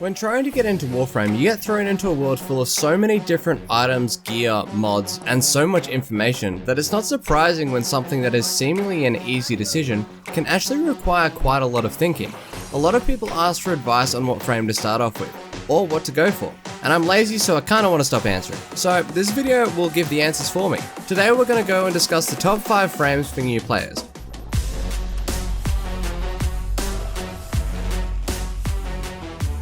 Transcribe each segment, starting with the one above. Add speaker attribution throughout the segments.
Speaker 1: When trying to get into Warframe, you get thrown into a world full of so many different items, gear, mods, and so much information that it's not surprising when something that is seemingly an easy decision can actually require quite a lot of thinking. A lot of people ask for advice on what frame to start off with, or what to go for, and I'm lazy so I kinda wanna stop answering. So this video will give the answers for me. Today we're gonna go and discuss the top 5 frames for new players.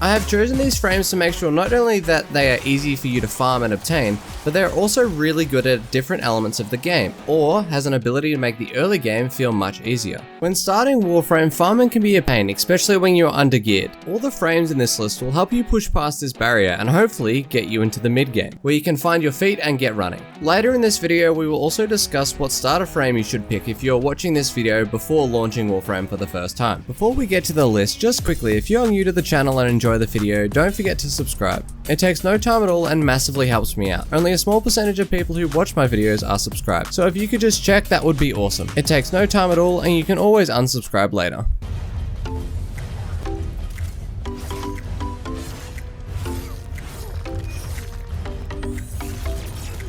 Speaker 1: I have chosen these frames to make sure not only that they are easy for you to farm and obtain, but they are also really good at different elements of the game, or has an ability to make the early game feel much easier. When starting Warframe, farming can be a pain, especially when you're undergeared. All the frames in this list will help you push past this barrier and hopefully get you into the mid game, where you can find your feet and get running. Later in this video, we will also discuss what starter frame you should pick if you're watching this video before launching Warframe for the first time. Before we get to the list, just quickly, if you're new to the channel and enjoy the video, don't forget to subscribe. It takes no time at all and massively helps me out. Only a small percentage of people who watch my videos are subscribed, so if you could just check, that would be awesome. It takes no time at all and you can always unsubscribe later.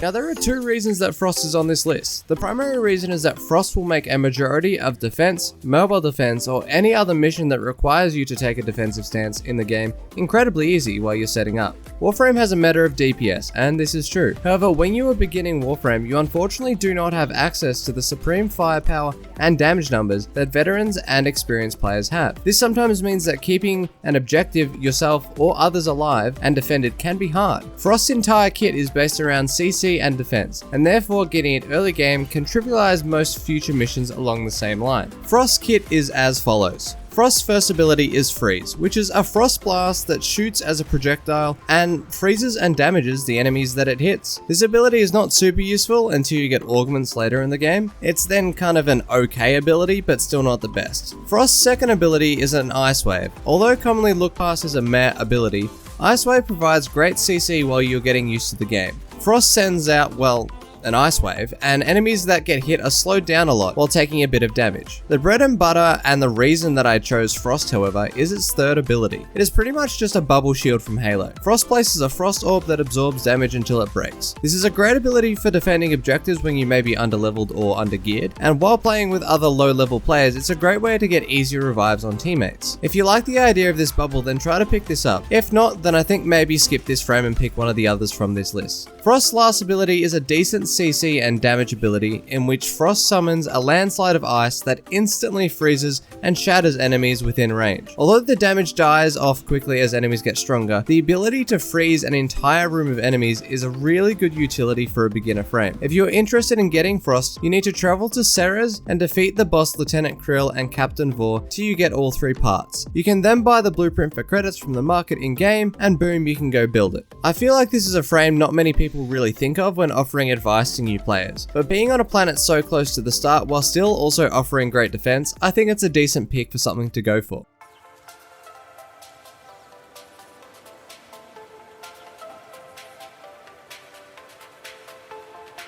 Speaker 1: Now there are 2 reasons that Frost is on this list. The primary reason is that Frost will make a majority of defense, mobile defense, or any other mission that requires you to take a defensive stance in the game incredibly easy while you're setting up. Warframe has a meta of DPS, and this is true. However, when you are beginning Warframe, you unfortunately do not have access to the supreme firepower and damage numbers that veterans and experienced players have. This sometimes means that keeping an objective, yourself or others alive and defended can be hard. Frost's entire kit is based around CC and defense, and therefore getting it early game can trivialize most future missions along the same line. Frost's kit is as follows. Frost's first ability is Freeze, which is a frost blast that shoots as a projectile and freezes and damages the enemies that it hits. This ability is not super useful until you get augments later in the game. It's then kind of an okay ability, but still not the best. Frost's second ability is an Ice Wave. Although commonly looked past as a meh ability, Ice Wave provides great CC while you're getting used to the game. Frost sends out, well, an ice wave, and enemies that get hit are slowed down a lot while taking a bit of damage. The bread and butter and the reason that I chose Frost, however, is its third ability. It is pretty much just a bubble shield from Halo. Frost places a frost orb that absorbs damage until it breaks. This is a great ability for defending objectives when you may be underleveled or undergeared, and while playing with other low-level players, it's a great way to get easier revives on teammates. If you like the idea of this bubble, then try to pick this up. If not, then I think maybe skip this frame and pick one of the others from this list. Frost's last ability is a decent CC and damage ability in which Frost summons a landslide of ice that instantly freezes and shatters enemies within range. Although the damage dies off quickly as enemies get stronger, the ability to freeze an entire room of enemies is a really good utility for a beginner frame. If you're interested in getting Frost, you need to travel to Ceres and defeat the boss Lieutenant Krill and Captain Vor till you get all 3 parts. You can then buy the blueprint for credits from the market in-game, and boom, you can go build it. I feel like this is a frame not many people really think of when offering advice to new players, but being on a planet so close to the start while still also offering great defense, I think it's a decent pick for something to go for.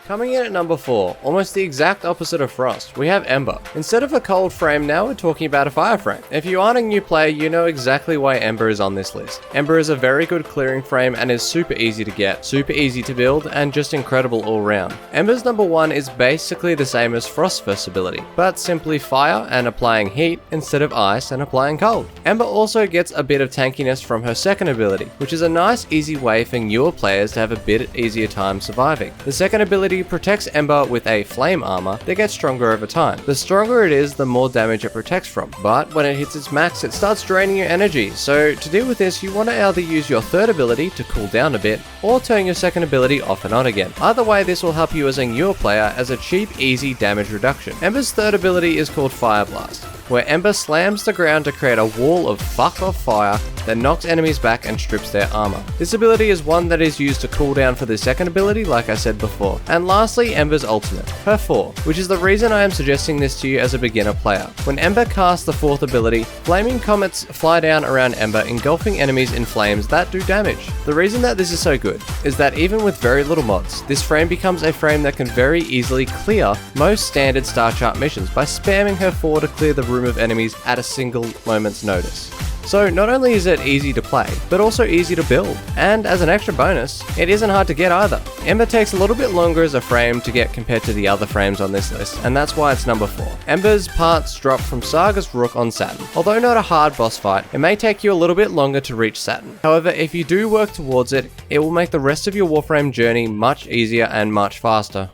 Speaker 1: Coming in at number 4, almost the exact opposite of Frost, we have Ember. Instead of a cold frame, now we're talking about a fire frame. If you aren't a new player, you know exactly why Ember is on this list. Ember is a very good clearing frame and is super easy to get, super easy to build, and just incredible all round. Ember's number 1 is basically the same as Frost's first ability, but simply fire and applying heat instead of ice and applying cold. Ember also gets a bit of tankiness from her second ability, which is a nice easy way for newer players to have a bit easier time surviving. The second ability protects Ember with a flame armor that gets stronger over time. The stronger it is, the more damage it protects from, but when it hits its max, it starts draining your energy. So to deal with this, you want to either use your third ability to cool down a bit, or turn your second ability off and on again. Either way, this will help you as a newer player as a cheap, easy damage reduction. Ember's third ability is called Fire Blast, where Ember slams the ground to create a wall of fuck off fire that knocks enemies back and strips their armor. This ability is one that is used to cool down for the second ability, like I said before. And lastly, Ember's ultimate, her 4, which is the reason I am suggesting this to you as a beginner player. When Ember casts the 4th ability, flaming comets fly down around Ember, engulfing enemies in flames that do damage. The reason that this is so good is that even with very little mods, this frame becomes a frame that can very easily clear most standard star chart missions by spamming her 4 to clear the room of enemies at a single moment's notice. So not only is it easy to play, but also easy to build. And as an extra bonus, it isn't hard to get either. Ember takes a little bit longer as a frame to get compared to the other frames on this list, and that's why it's number 4. Ember's parts drop from Saga's Rook on Saturn. Although not a hard boss fight, it may take you a little bit longer to reach Saturn. However, if you do work towards it, it will make the rest of your Warframe journey much easier and much faster.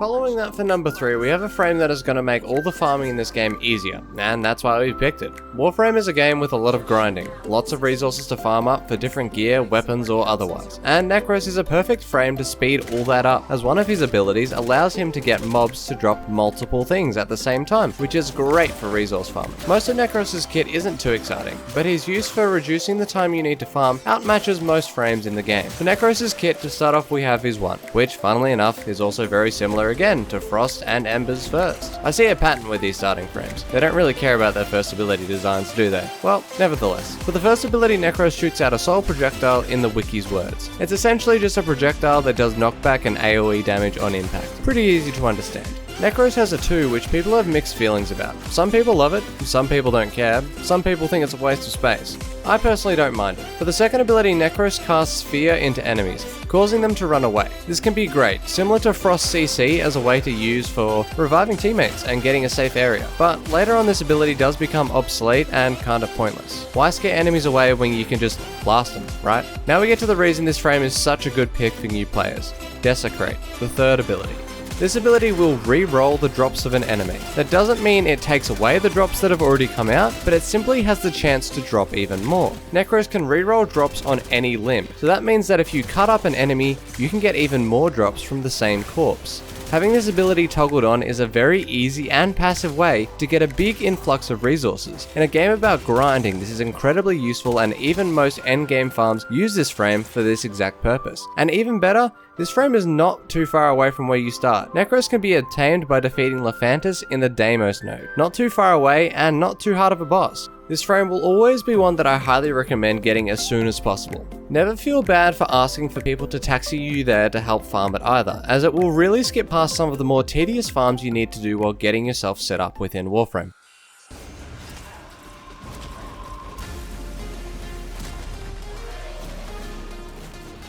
Speaker 1: Following that for number 3, we have a frame that is going to make all the farming in this game easier, and that's why we picked it. Warframe is a game with a lot of grinding, lots of resources to farm up for different gear, weapons or otherwise, and Necros is a perfect frame to speed all that up, as one of his abilities allows him to get mobs to drop multiple things at the same time, which is great for resource farming. Most of Necros' kit isn't too exciting, but his use for reducing the time you need to farm outmatches most frames in the game. For Necros' kit, to start off we have his 1, which funnily enough is also very similar again to Frost and Ember's first. I see a pattern with these starting frames. They don't really care about their first ability designs, do they? Well, nevertheless. For the first ability, Necros shoots out a soul projectile in the wiki's words. It's essentially just a projectile that does knockback and AoE damage on impact. Pretty easy to understand. Necros has a 2 which people have mixed feelings about. Some people love it, some people don't care, some people think it's a waste of space. I personally don't mind it. For the second ability, Necros casts fear into enemies, causing them to run away. This can be great, similar to Frost CC as a way to use for reviving teammates and getting a safe area. But later on this ability does become obsolete and kinda pointless. Why scare enemies away when you can just blast them, right? Now we get to the reason this frame is such a good pick for new players. Desecrate, the third ability. This ability will re-roll the drops of an enemy. That doesn't mean it takes away the drops that have already come out, but it simply has the chance to drop even more. Necros can re-roll drops on any limb, so that means that if you cut up an enemy, you can get even more drops from the same corpse. Having this ability toggled on is a very easy and passive way to get a big influx of resources. In a game about grinding, this is incredibly useful, and even most endgame farms use this frame for this exact purpose. And even better, this frame is not too far away from where you start. Necros can be obtained by defeating Lephantis in the Deimos node. Not too far away and not too hard of a boss. This frame will always be one that I highly recommend getting as soon as possible. Never feel bad for asking for people to taxi you there to help farm it either, as it will really skip past some of the more tedious farms you need to do while getting yourself set up within Warframe.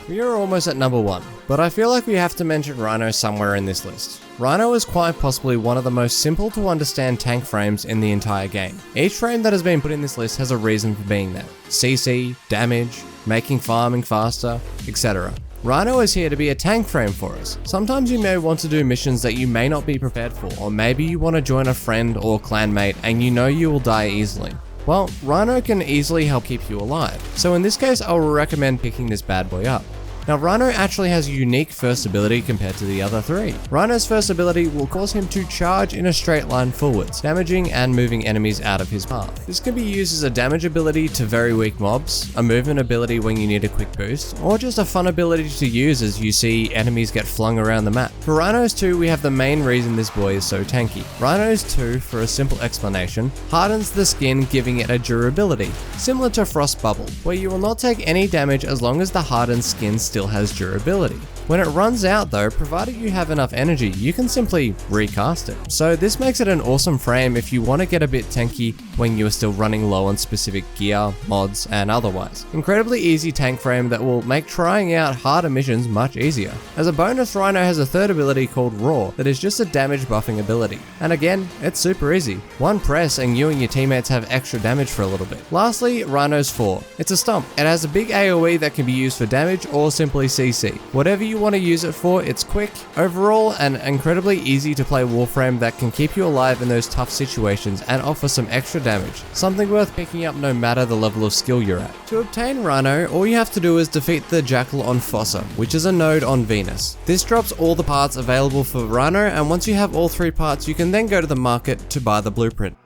Speaker 1: We are almost at number 1, but I feel like we have to mention Rhino somewhere in this list. Rhino is quite possibly one of the most simple to understand tank frames in the entire game. Each frame that has been put in this list has a reason for being there. CC, damage, making farming faster, etc. Rhino is here to be a tank frame for us. Sometimes you may want to do missions that you may not be prepared for, or maybe you want to join a friend or clanmate and you know you will die easily. Well, Rhino can easily help keep you alive, so in this case I will recommend picking this bad boy up. Now Rhino actually has a unique first ability compared to the other 3. Rhino's first ability will cause him to charge in a straight line forwards, damaging and moving enemies out of his path. This can be used as a damage ability to very weak mobs, a movement ability when you need a quick boost, or just a fun ability to use as you see enemies get flung around the map. For Rhino's 2, we have the main reason this boy is so tanky. Rhino's 2, for a simple explanation, hardens the skin, giving it a durability, similar to Frost Bubble, where you will not take any damage as long as the hardened skin still has durability. When it runs out though, provided you have enough energy, you can simply recast it. So this makes it an awesome frame if you want to get a bit tanky when you are still running low on specific gear, mods, and otherwise. Incredibly easy tank frame that will make trying out harder missions much easier. As a bonus, Rhino has a third ability called Roar that is just a damage buffing ability. And again, it's super easy. One press and you and your teammates have extra damage for a little bit. Lastly, Rhino's 4. It's a stomp. It has a big AoE that can be used for damage or simply CC. Whatever you want to use it for, it's quick. Overall, an incredibly easy to play Warframe that can keep you alive in those tough situations and offer some extra damage. Something worth picking up no matter the level of skill you're at. To obtain Rhino, all you have to do is defeat the Jackal on Fossa, which is a node on Venus. This drops all the parts available for Rhino, and once you have all 3 parts, you can then go to the market to buy the blueprint.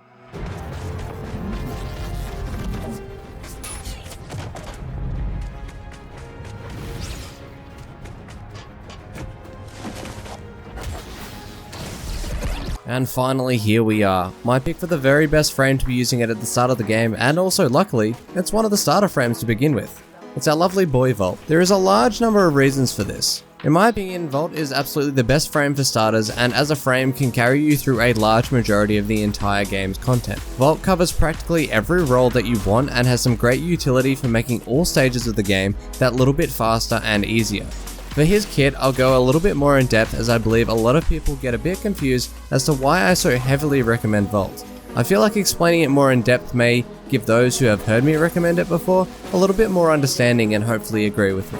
Speaker 1: And finally, here we are. My pick for the very best frame to be using it at the start of the game, and also luckily, it's one of the starter frames to begin with. It's our lovely boy Vault. There is a large number of reasons for this. In my opinion, Vault is absolutely the best frame for starters, and as a frame can carry you through a large majority of the entire game's content. Vault covers practically every role that you want and has some great utility for making all stages of the game that little bit faster and easier. For his kit, I'll go a little bit more in depth, as I believe a lot of people get a bit confused as to why I so heavily recommend Vault. I feel like explaining it more in depth may give those who have heard me recommend it before a little bit more understanding and hopefully agree with me.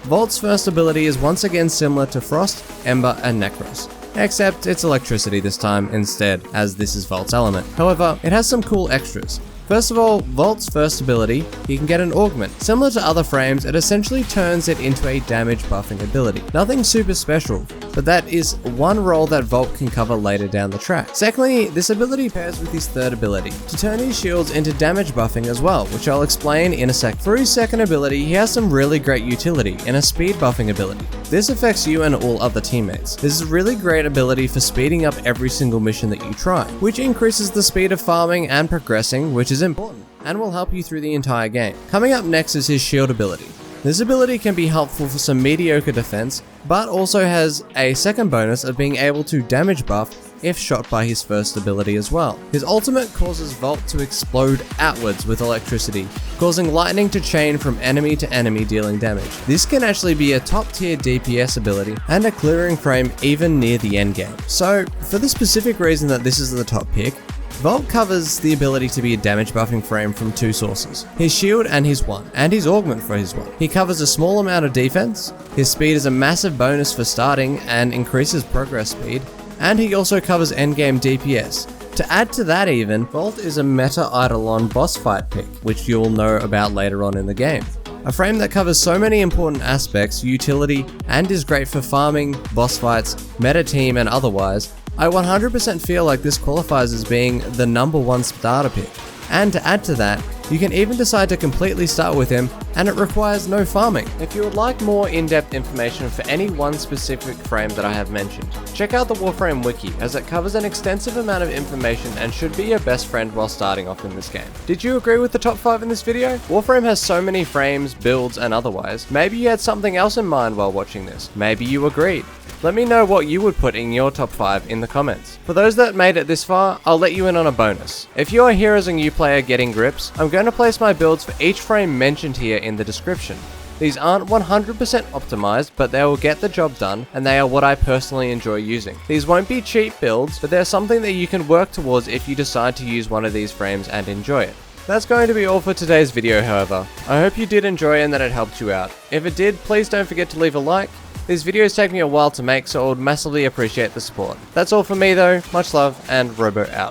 Speaker 1: Vault's first ability is once again similar to Frost, Ember, and Necros, except it's electricity this time instead, as this is Vault's element. However, it has some cool extras. First of all, Vault's first ability, you can get an augment. Similar to other frames, it essentially turns it into a damage buffing ability. Nothing super special, but that is one role that Vault can cover later down the track. Secondly, this ability pairs with his third ability, to turn his shields into damage buffing as well, which I'll explain in a sec. For his second ability, he has some really great utility in a speed buffing ability. This affects you and all other teammates. This is a really great ability for speeding up every single mission that you try, which increases the speed of farming and progressing, which is important, and will help you through the entire game. Coming up next is his shield ability. This ability can be helpful for some mediocre defense, but also has a second bonus of being able to damage buff if shot by his first ability as well. His ultimate causes Vault to explode outwards with electricity, causing lightning to chain from enemy to enemy, dealing damage. This can actually be a top tier DPS ability and a clearing frame even near the end game. So for the specific reason that this is the top pick, Vault covers the ability to be a damage buffing frame from two sources, his shield and his one, and his augment for his one. He covers a small amount of defense, his speed is a massive bonus for starting and increases progress speed, and he also covers endgame DPS. To add to that even, Vault is a meta Eidolon boss fight pick, which you'll know about later on in the game. A frame that covers so many important aspects, utility, and is great for farming, boss fights, meta team, and otherwise. I 100% feel like this qualifies as being the #1 starter pick. And to add to that, you can even decide to completely start with him, and it requires no farming. If you would like more in-depth information for any one specific frame that I have mentioned, check out the Warframe wiki, as it covers an extensive amount of information and should be your best friend while starting off in this game. Did you agree with the top 5 in this video? Warframe has so many frames, builds, and otherwise. Maybe you had something else in mind while watching this. Maybe you agreed. Let me know what you would put in your top 5 in the comments. For those that made it this far, I'll let you in on a bonus. If you are here as a new player getting grips, I'm going to place my builds for each frame mentioned here in the description. These aren't 100% optimized, but they will get the job done, and they are what I personally enjoy using. These won't be cheap builds, but they're something that you can work towards if you decide to use one of these frames and enjoy it. That's going to be all for today's video, however. I hope you did enjoy and that it helped you out. If it did, please don't forget to leave a like. These videos take me a while to make, so I would massively appreciate the support. That's all for me though, much love, and Robo out.